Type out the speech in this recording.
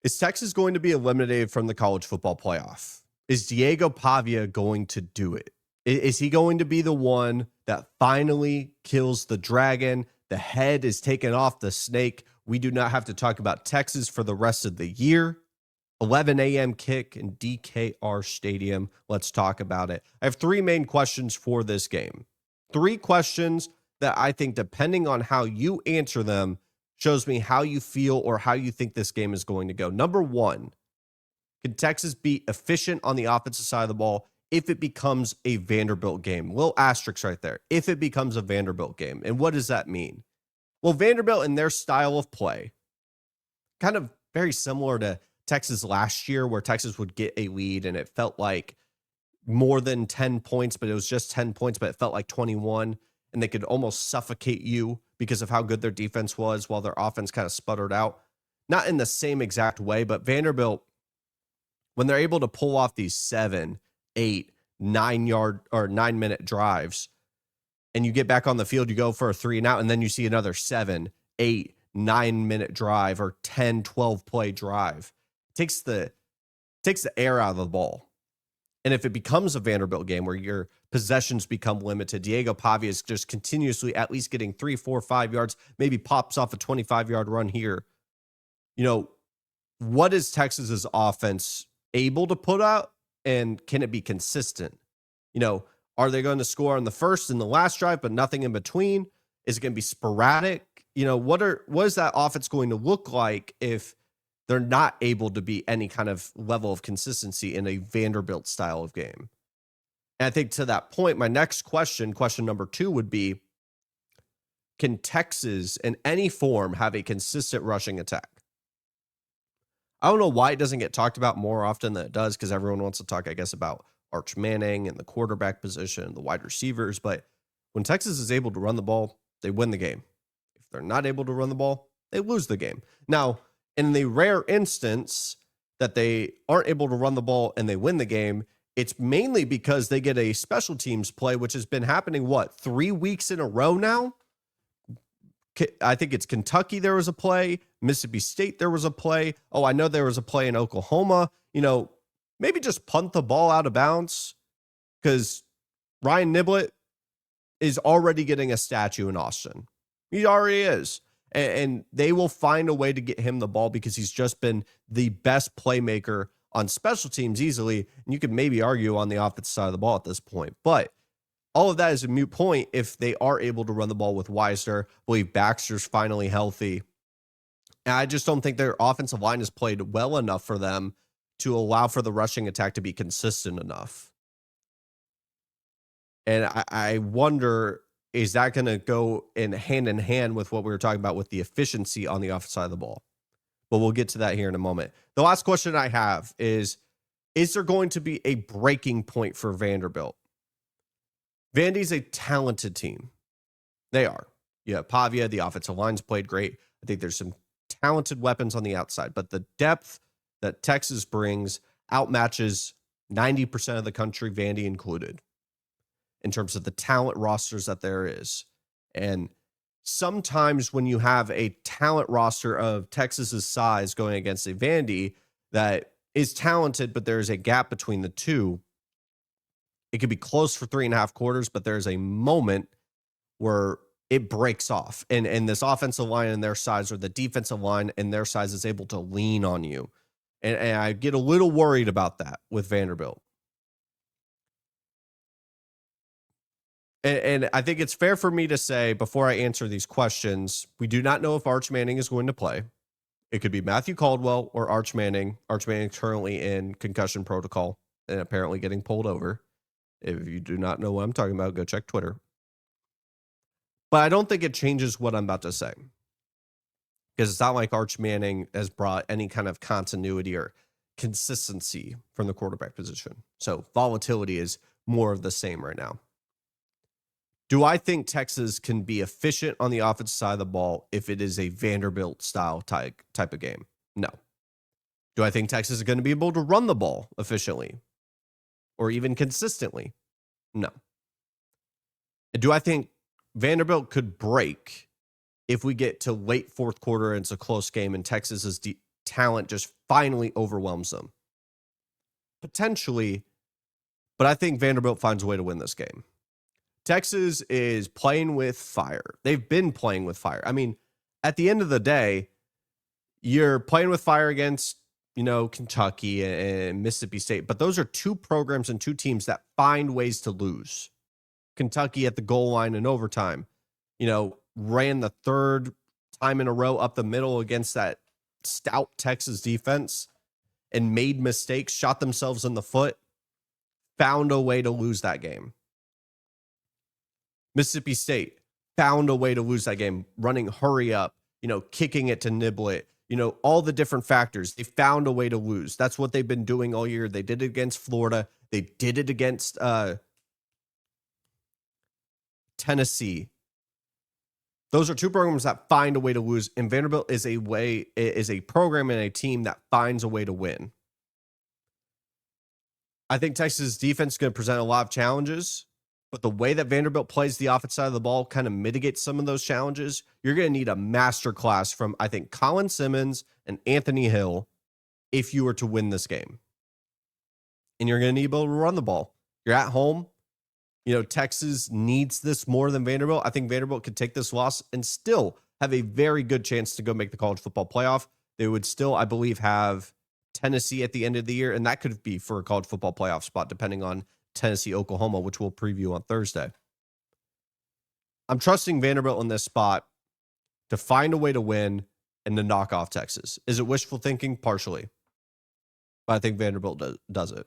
Is Texas going to be eliminated from the college football playoff? Is Diego Pavia going to do it? Is he going to be the one that finally kills the dragon? The head is taken off the snake. We do not have to talk about Texas for the rest of the year. 11 a.m. kick in DKR Stadium. Let's talk about it. I have three main questions for this game. Three questions that I think, depending on how you answer them, shows me how you feel or how you think this game is going to go. Number one, can Texas be efficient on the offensive side of the ball if it becomes a Vanderbilt game? Little asterisk right there. If it becomes a Vanderbilt game. And what does that mean? Well, Vanderbilt and their style of play, kind of very similar to Texas last year, where Texas would get a lead and it felt like more than 10 points, but it was just 10 points, but it felt like 21, and they could almost suffocate you because of how good their defense was while their offense kind of sputtered out. Not in the same exact way, but Vanderbilt, when they're able to pull off these 7, 8, 9-minute drives, and you get back on the field, you go for a 3 and out, and then you see another 7, 8, 9-minute drive or 10, 12 play drive. Takes the air out of the ball. And if it becomes a Vanderbilt game where your possessions become limited, Diego Pavia is just continuously at least getting 3, 4, 5 yards, maybe pops off a 25-yard run here. What is Texas's offense able to put out, and can it be consistent? Are they going to score on the first and the last drive, but nothing in between? Is it going to be sporadic? What is that offense going to look like if they're not able to be any kind of level of consistency in a Vanderbilt style of game? And I think to that point, my next question number 2 would be, can Texas in any form have a consistent rushing attack? I don't know why it doesn't get talked about more often than it does, because everyone wants to talk, I guess, about Arch Manning and the quarterback position, the wide receivers. But when Texas is able to run the ball, they win the game. If they're not able to run the ball, they lose the game. Now, in the rare instance that they aren't able to run the ball and they win the game, it's mainly because they get a special teams play, which has been happening, 3 weeks in a row now? I think it's Kentucky there was a play. Mississippi State there was a play. Oh, I know there was a play in Oklahoma. Maybe just punt the ball out of bounds, because Ryan Niblett is already getting a statue in Austin. He already is. And they will find a way to get him the ball because he's just been the best playmaker on special teams easily. And you could maybe argue on the offensive side of the ball at this point. But all of that is a moot point if they are able to run the ball with Wisner. I believe Baxter's finally healthy. And I just don't think their offensive line has played well enough for them to allow for the rushing attack to be consistent enough. And I wonder, is that going to go hand in hand with what we were talking about with the efficiency on the offensive side of the ball? But we'll get to that here in a moment. The last question I have is there going to be a breaking point for Vanderbilt? Vandy's a talented team. They are. You have Pavia. The offensive line's played great. I think there's some talented weapons on the outside, but the depth that Texas brings outmatches 90% of the country, Vandy included, in terms of the talent rosters that there is. And sometimes when you have a talent roster of Texas's size going against a Vandy that is talented, but there's a gap between the two, it could be close for 3.5 quarters, but there's a moment where it breaks off. And this offensive line and their size, or the defensive line and their size, is able to lean on you. And I get a little worried about that with Vanderbilt. And I think it's fair for me to say, before I answer these questions, we do not know if Arch Manning is going to play. It could be Matthew Caldwell or Arch Manning. Arch Manning currently in concussion protocol and apparently getting pulled over. If you do not know what I'm talking about, go check Twitter. But I don't think it changes what I'm about to say, because it's not like Arch Manning has brought any kind of continuity or consistency from the quarterback position. So volatility is more of the same right now. Do I think Texas can be efficient on the offensive side of the ball if it is a Vanderbilt style type of game? No. Do I think Texas is going to be able to run the ball efficiently or even consistently? No. Do I think Vanderbilt could break if we get to late fourth quarter and it's a close game and Texas's talent just finally overwhelms them. Potentially, but I think Vanderbilt finds a way to win this game. Texas is playing with fire. They've been playing with fire. I mean, at the end of the day, you're playing with fire against, Kentucky and Mississippi State, but those are two programs and two teams that find ways to lose. Kentucky at the goal line in overtime, ran the third time in a row up the middle against that stout Texas defense and made mistakes, shot themselves in the foot, found a way to lose that game. Mississippi State found a way to lose that game, running hurry up, kicking it to Niblet, all the different factors. They found a way to lose. That's what they've been doing all year. They did it against Florida. They did it against Tennessee. Those are two programs that find a way to lose, and Vanderbilt is a program and a team that finds a way to win. I think Texas defense is going to present a lot of challenges, but the way that Vanderbilt plays the offensive side of the ball kind of mitigates some of those challenges. You're going to need a masterclass from, I think, Colin Simmons and Anthony Hill if you were to win this game. And you're going to need to be able to run the ball. You're at home. Texas needs this more than Vanderbilt. I think Vanderbilt could take this loss and still have a very good chance to go make the college football playoff. They would still, I believe, have Tennessee at the end of the year, and that could be for a college football playoff spot, depending on Tennessee, Oklahoma, which we'll preview on Thursday. I'm trusting Vanderbilt in this spot to find a way to win and to knock off Texas. Is it wishful thinking? Partially. But I think Vanderbilt does it.